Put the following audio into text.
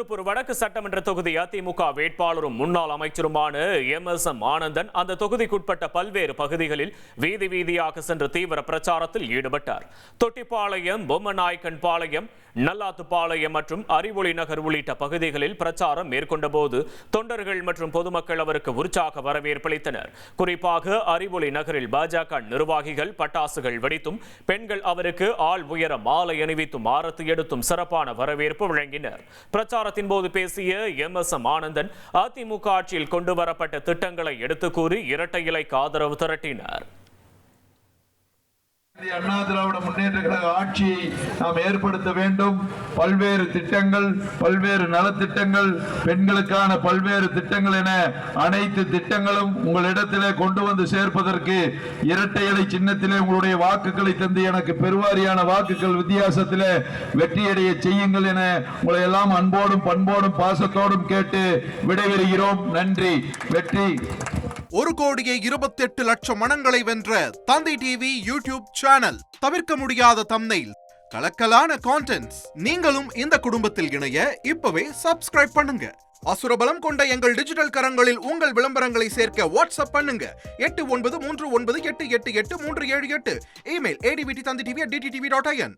திருப்பூர் வடக்கு சட்டமன்ற தொகுதி அதிமுக வேட்பாளரும் முன்னாள் அமைச்சருமான MSM ஆனந்தன் அந்த தொகுதிக்குட்பட்ட பல்வேறு பகுதிகளில் வீதி வீதியாக சென்று தீவிர பிரச்சாரத்தில் ஈடுபட்டார். தொட்டிப்பாளையம், பொம்மநாயக்கன் பாளையம், நல்லாத்துப்பாளையம் மற்றும் அறிவொளி நகர் உள்ளிட்ட பகுதிகளில் பிரச்சாரம் மேற்கொண்ட போது தொண்டர்கள் மற்றும் பொதுமக்கள் அவருக்கு உற்சாக வரவேற்பளித்தனர். குறிப்பாக அறிவொளி நகரில் பாஜக நிர்வாகிகள் பட்டாசுகள் வெடித்தும் பெண்கள் அவருக்கு ஆள் உயர மாலை அணிவித்தும் ஆரத்தி எடுத்தும் சிறப்பான வரவேற்பு வழங்கினர். பிரச்சாரத்தின் போது பேசிய MSM ஆனந்தன் அதிமுக ஆட்சியில் கொண்டு வரப்பட்ட திட்டங்களை எடுத்து கூறி இரட்டை இலைக்கு ஆதரவு திரட்டினார். அண்ணா திராவிட முன்னேற்ற கழக ஆட்சியை நாம் ஏற்படுத்த வேண்டும். பல்வேறு திட்டங்கள், பல்வேறு நலத்திட்டங்கள், பெண்களுக்கான பல்வேறு திட்டங்கள் என அனைத்து திட்டங்களும் உங்களிடத்திலே கொண்டு வந்து சேர்ப்பதற்கு இரட்டை இலை சின்னத்திலே உங்களுடைய வாக்குகளை தந்து எனக்கு பெருவாரியான வாக்குகள் வித்தியாசத்திலே வெற்றியடைய செய்யுங்கள் என உங்களை எல்லாம் அன்போடும் பண்போடும் பாசத்தோடும் கேட்டு விடைபெறுகிறோம். நன்றி. வெற்றி. 1,28,00,000 மனங்களை வென்ற தந்தி டிவி யூடியூப் சேனல். தவிர்க்க முடியாத தம்ப்நெயில், கலக்கலான கான்டென்ட்ஸ். நீங்களும் இந்த குடும்பத்தில் இணைய இப்பவே சப்ஸ்கிரைப் பண்ணுங்க. அசுரபலம் கொண்ட எங்கள் டிஜிட்டல் கரங்களில் உங்கள் விளம்பரங்களை சேர்க்க வாட்ஸ்அப் பண்ணுங்க. 8939888838. Email advtthanditv@dttv.in.